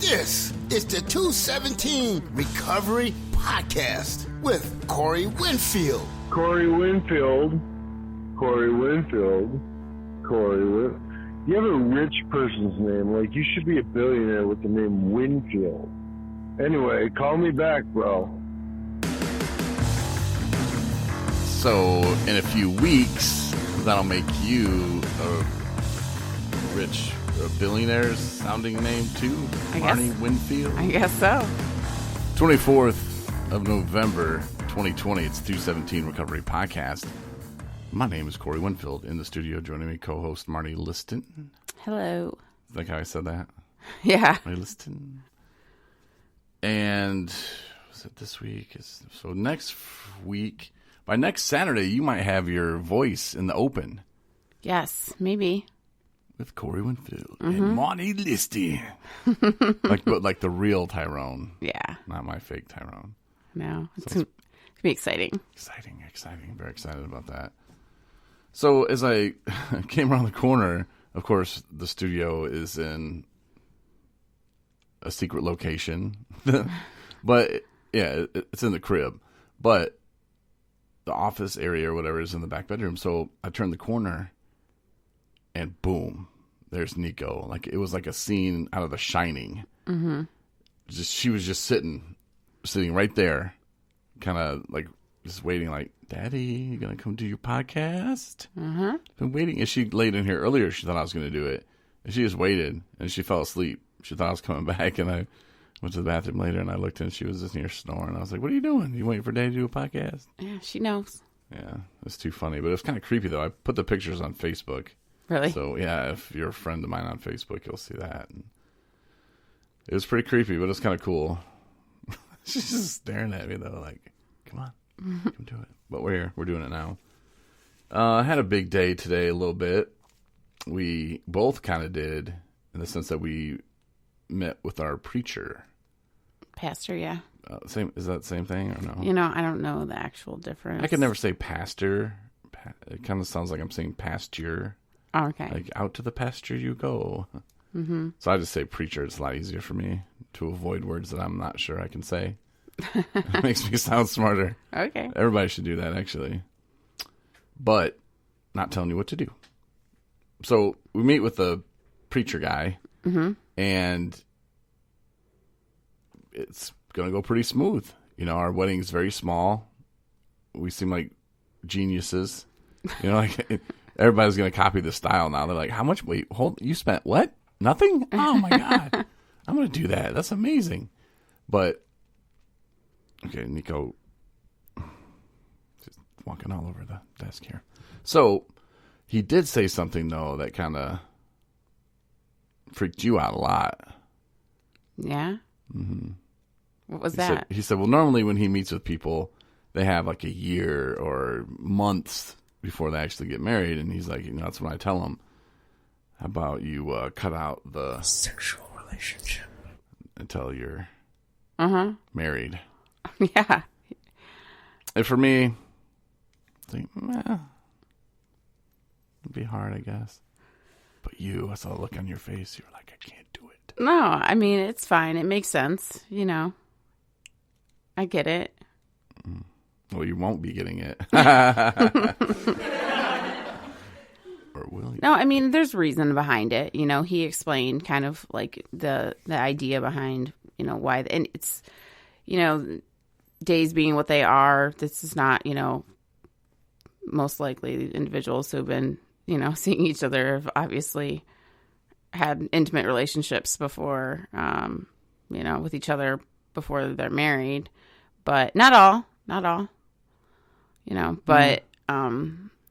This is the 217 Recovery Podcast with Corey Winfield. You have a rich person's name. Like, you should be a billionaire with the name Winfield. Anyway, call me back, bro. So, in a few weeks, that'll make you a rich billionaire sounding name too? Marnie Winfield? I guess so. 24th of November, 2020. It's 217 Recovery Podcast. My name is Corey Winfield. In the studio, joining me, co-host Marnie Liston. Hello. Think how I said that? Yeah. Marnie Liston. And was it this week? So next week, by next Saturday, you might have your voice in the open. Yes, maybe. With Corey Winfield and Marnie Liston. like the real Tyrone. Yeah. Not my fake Tyrone. No. It's going to be exciting. Exciting. Very excited about that. So as I came around the corner, of course, the studio is in a secret location. But, yeah, it's in the crib. But the office area or whatever is in the back bedroom. So I turned the corner, and boom, there's Nico. Like, it was like a scene out of The Shining. Mm-hmm. She was just sitting right there, kind of like just waiting, like, Daddy, you gonna come do your podcast? Mm-hmm. Been waiting. And she laid in here earlier. She thought I was gonna do it, and she just waited, and she fell asleep. She thought I was coming back, and I went to the bathroom later, and I looked, and she was just in here snoring. I was like, "What are you doing? You waiting for Daddy to do a podcast?" Yeah, she knows. Yeah, it's too funny, but it was kind of creepy though. I put the pictures on Facebook. Really? So yeah, if you're a friend of mine on Facebook, you'll see that. And it was pretty creepy, but it's kind of cool. She's just staring at me though, like, "Come on, come do it." But we're here. We're doing it now. I had a big day today, a little bit. We both kind of did, in the sense that we met with our preacher. Pastor, yeah. Same. Is that the same thing or no? You know, I don't know the actual difference. I could never say pastor. It kind of sounds like I'm saying pasture. Oh, okay. Like, out to the pasture you go. Mm-hmm. So I just say preacher. It's a lot easier for me to avoid words that I'm not sure I can say. It makes me sound smarter. Okay. Everybody should do that, actually. But not telling you what to do. So we meet with the preacher guy, and it's going to go pretty smooth. You know, our wedding's very small. We seem like geniuses. You know, like everybody's going to copy the style now. They're like, how much? Wait, you spent what? Nothing? Oh, my God. I'm going to do that. That's amazing. But, okay, Nico, just walking all over the desk here. So he did say something, though, that kind of freaked you out a lot. Yeah? Mm-hmm. What was that? He said, well, normally when he meets with people, they have like a year or months before they actually get married. And he's like, you know, that's when I tell them, how about you cut out the Sexual relationship until you're married. Yeah. And for me, I think, it'd be hard, I guess. But I saw the look on your face. You were like, I can't do it. No, I mean, it's fine. It makes sense. You know, I get it. Well, you won't be getting it. Or will you? No, I mean, there's reason behind it. You know, he explained kind of like the idea behind, you know, why. And it's, you know, days being what they are, this is not, you know, most likely individuals who've been, you know, seeing each other have obviously had intimate relationships before, you know, with each other before they're married. But not all, you know, but,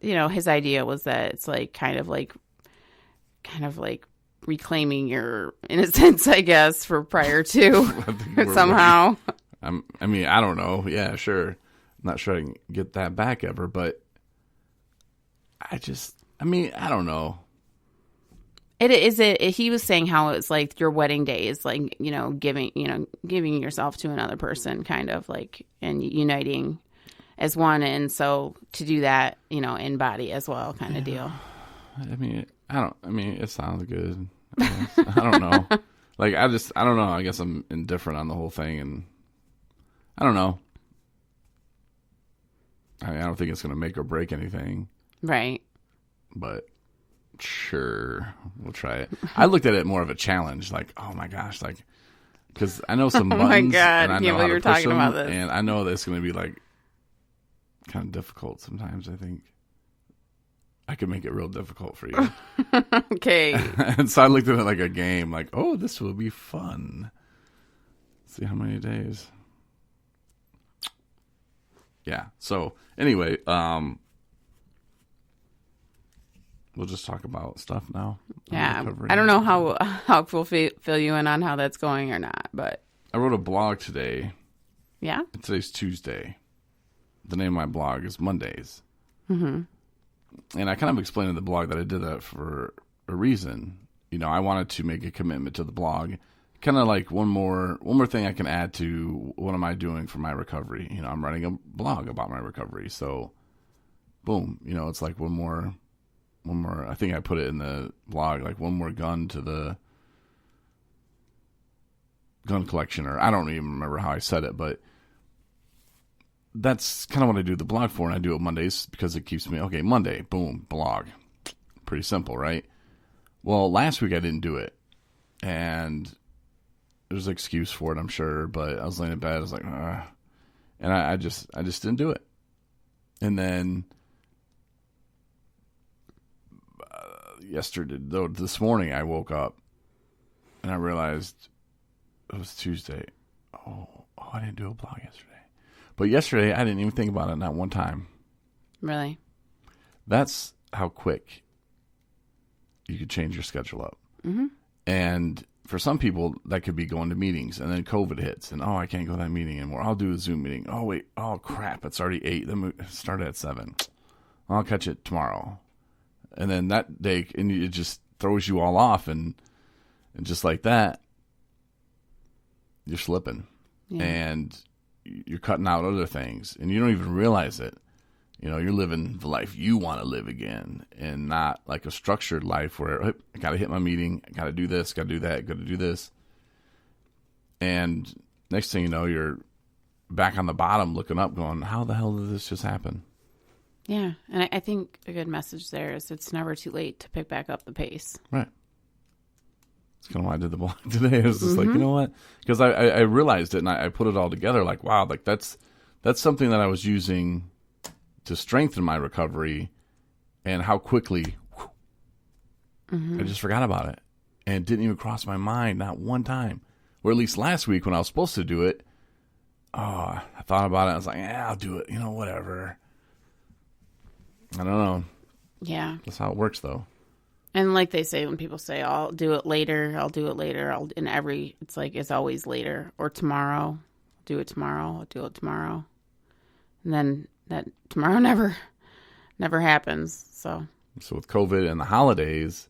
you know, his idea was that it's like kind of like reclaiming your innocence, I guess, for prior to somehow. I mean, I don't know. Yeah, sure. I'm not sure I can get that back ever, but I don't know. He was saying how it's like your wedding day is like, you know, giving yourself to another person kind of like, and uniting as one. And so to do that, you know, in body as well kind of deal. I mean, it sounds good. I don't know. Like, I don't know. I guess I'm indifferent on the whole thing, and I don't know. I don't think it's going to make or break anything. Right. But sure, we'll try it. I looked at it more of a challenge. Like, oh my gosh, like, because I know some buttons. Oh my God. And I Can't know how believe to you're push talking them, about this. and I know that it's going to be like kind of difficult sometimes. I think I could make it real difficult for you. Okay. And so I looked at it like a game. Like, oh, this will be fun. See how many days. Yeah. So anyway, we'll just talk about stuff now. Yeah. I don't know how we'll fill you in on how that's going or not, but I wrote a blog today. yeah. Today's Tuesday. The name of my blog is Mondays. Mm-hmm. And I kind of explained in the blog that I did that for a reason. You know, I wanted to make a commitment to the blog. Kind of like one more thing I can add to what am I doing for my recovery. You know, I'm writing a blog about my recovery. So, boom. You know, it's like one more. I think I put it in the blog, like one more gun to the gun collection, or I don't even remember how I said it, but that's kind of what I do the blog for, and I do it Mondays because it keeps me, okay, Monday, boom, blog. Pretty simple, right? Well, last week I didn't do it, and there's an excuse for it, I'm sure, but I was laying in bed, I was like, ugh. And I just didn't do it. And then this morning I woke up and I realized it was Tuesday. Oh, I didn't do a blog yesterday. But yesterday I didn't even think about it, not one time. Really? That's how quick you could change your schedule up. Mm-hmm. And for some people, that could be going to meetings, and then COVID hits, and I can't go to that meeting anymore. I'll do a Zoom meeting. Oh, wait. Oh, crap. It's already 8. Then we started at 7. I'll catch it tomorrow. And then that day, and it just throws you all off, and just like that, you're slipping. Yeah. And you're cutting out other things, and you don't even realize it. You know, you're living the life you want to live again, and not like a structured life where I got to hit my meeting, I got to do this, got to do that, got to do this. And next thing you know, you're back on the bottom looking up going, how the hell did this just happen? Yeah, and I think a good message there is it's never too late to pick back up the pace. Right. That's kind of why I did the blog today. I was just like, you know what? Because I realized it, and I put it all together like, wow, like that's something that I was using to strengthen my recovery, and how quickly I just forgot about it. And it didn't even cross my mind, not one time. Or at least last week when I was supposed to do it, I thought about it. I was like, yeah, I'll do it. You know, whatever. I don't know. Yeah. That's how it works, though. And like they say, when people say, I'll do it later, it's like it's always later. Or tomorrow, I'll do it tomorrow. And then that tomorrow never happens. So with COVID and the holidays,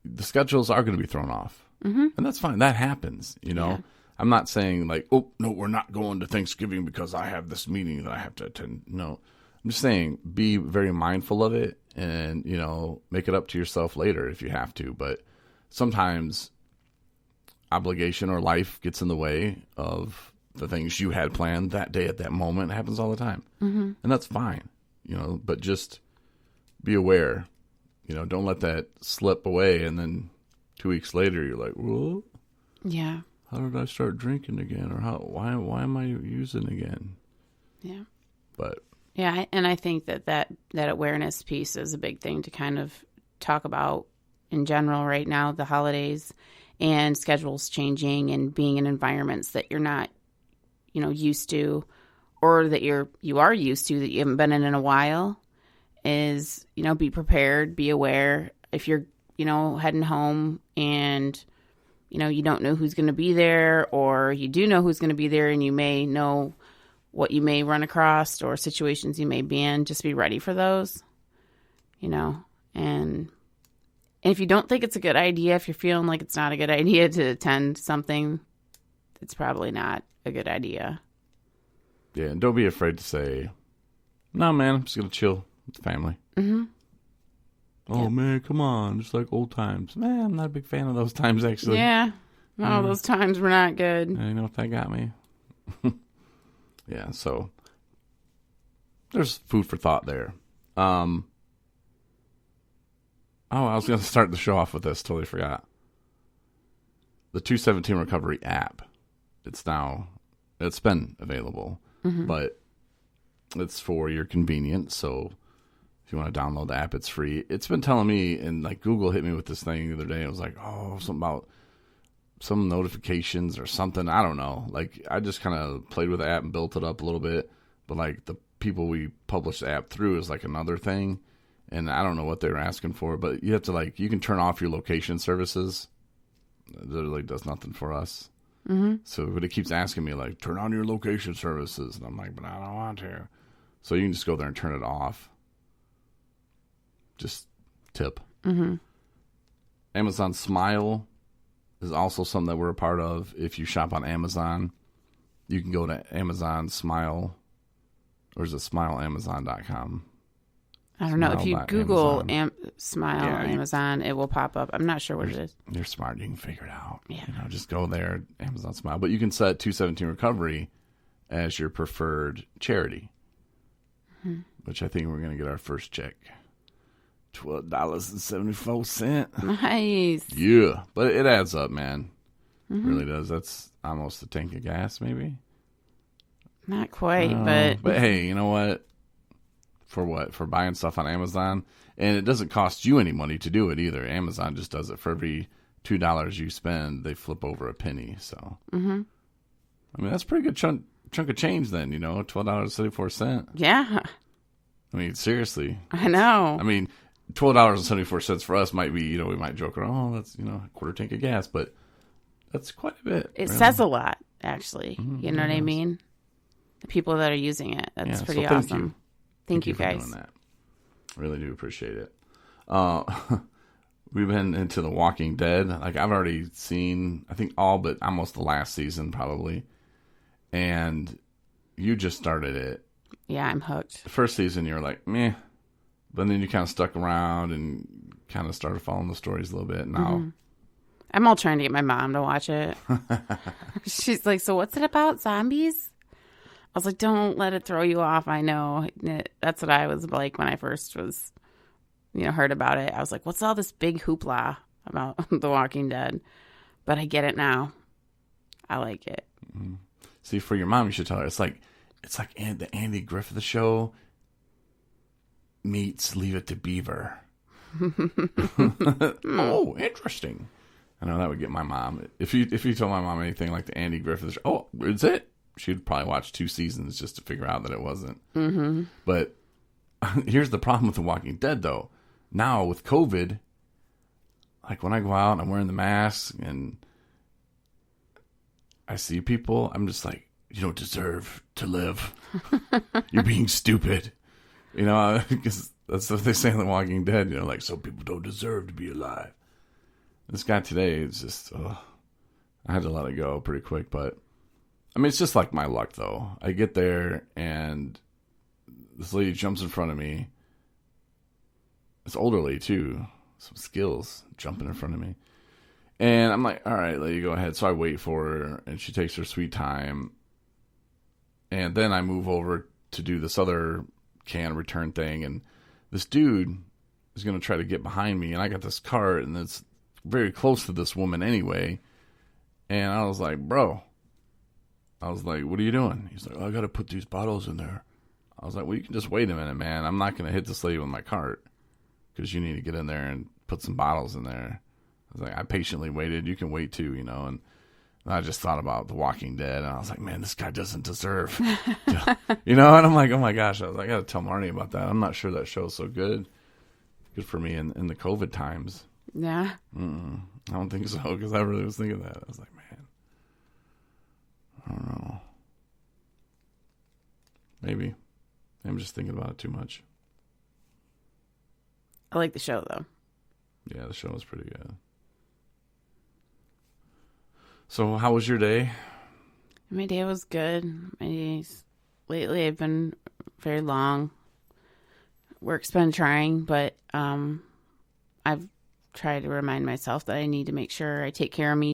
the schedules are going to be thrown off. Mm-hmm. And that's fine. That happens, you know. Yeah. I'm not saying like, oh, no, we're not going to Thanksgiving because I have this meeting that I have to attend. No. I'm just saying be very mindful of it and, you know, make it up to yourself later if you have to. But sometimes obligation or life gets in the way of the things you had planned that day at that moment. It happens all the time. Mm-hmm. And that's fine, you know, but just be aware, you know, don't let that slip away. And then 2 weeks later, you're like, whoa. Yeah. How did I start drinking again? Or why am I using again? Yeah. But yeah, and I think that awareness piece is a big thing to kind of talk about in general right now, the holidays and schedules changing and being in environments that you're not, you know, used to, or that you are used to that you haven't been in a while, is, you know, be prepared, be aware. If you're, you know, heading home and, you know, you don't know who's going to be there, or you do know who's going to be there and you may know what you may run across or situations you may be in, just be ready for those, you know. And if you don't think it's a good idea, if you're feeling like it's not a good idea to attend something, it's probably not a good idea. Yeah, and don't be afraid to say, no, man, I'm just going to chill with the family. Mm-hmm. Oh, man, come on. Just like old times. Man, I'm not a big fan of those times, actually. Yeah. Oh, those times were not good. And you know what that got me? Yeah, so there's food for thought there. I was going to start the show off with this. Totally forgot. The 217 Recovery app. It's been available, but it's for your convenience. So if you want to download the app, it's free. It's been telling me, and like Google hit me with this thing the other day. I was like, oh, something about some notifications or something. I don't know. Like, I just kind of played with the app and built it up a little bit. But like the people we publish the app through is like another thing. And I don't know what they were asking for, but you have to you can turn off your location services. It really does nothing for us. So, but it keeps asking me like, turn on your location services. And I'm like, but I don't want to. So you can just go there and turn it off. Just tip. Amazon Smile is also something that we're a part of. If you shop on Amazon, you can go to Amazon Smile, or is it smileamazon.com? I don't know. If you Google Smile Amazon, it will pop up. I'm not sure what it is. You're smart. You can figure it out. Yeah. Just go there, Amazon Smile. But you can set 217 Recovery as your preferred charity, which I think we're going to get our first check. $12.74. Nice. Yeah. But it adds up, man. It really does. That's almost a tank of gas, maybe. Not quite, but... But hey, you know what? For what? For buying stuff on Amazon. And it doesn't cost you any money to do it either. Amazon just does it. For every $2 you spend, they flip over a penny. So, I mean, that's a pretty good chunk of change then, $12.74. Yeah. I mean, seriously. I know. I mean, $12.74 for us might be, we might joke around, that's, a quarter tank of gas, but that's quite a bit. It says a lot, actually. You know what I mean? The people that are using it. That's pretty awesome. Thank you guys. For doing that. Really do appreciate it. We've been into The Walking Dead. Like, I've already seen, I think all but almost the last season, probably. And you just started it. Yeah, I'm hooked. The first season, you were like, meh. But then you kind of stuck around and kind of started following the stories a little bit. Now, I'm all trying to get my mom to watch it. She's like, so what's it about? Zombies? I was like, don't let it throw you off. I know. That's what I was like when I first was, heard about it. I was like, what's all this big hoopla about The Walking Dead? But I get it now. I like it. See, for your mom, you should tell her. It's like the Andy Griffith Show meets Leave It to Beaver. Oh, interesting. I know that would get my mom. If you told my mom anything like the Andy Griffith Show, oh, is it? She'd probably watch 2 seasons just to figure out that it wasn't. But here's the problem with The Walking Dead, though. Now, with COVID, like when I go out and I'm wearing the mask and I see people, I'm just like, you don't deserve to live. You're being stupid. Because that's what they say in The Walking Dead. Like, some people don't deserve to be alive. This guy today is just, I had to let it go pretty quick, but I mean, it's just like my luck, though. I get there, and this lady jumps in front of me. This older lady, too. Some skills, jumping in front of me. And I'm like, all right, lady, go ahead. So I wait for her, and she takes her sweet time. And then I move over to do this other can return thing, and this dude is going to try to get behind me, and I got this cart, and it's very close to this woman anyway. And I was like, bro. I was like, what are you doing? He's like, I got to put these bottles in there. I was like, well, you can just wait a minute, man. I'm not going to hit this lady with my cart because you need to get in there and put some bottles in there. I was like, I patiently waited. You can wait too, And I just thought about The Walking Dead, and I was like, man, this guy doesn't deserve And I'm like, oh, my gosh. I was like, I got to tell Marnie about that. I'm not sure that show's so good. Good for me in the COVID times. Yeah. I don't think so, because I really was thinking that. I was like, man. I don't know. Maybe. I'm just thinking about it too much. I like the show, though. Yeah, the show was pretty good. So, how was your day? My day was good. My days lately have been very long. Work's been trying, but I've tried to remind myself that I need to make sure I take care of me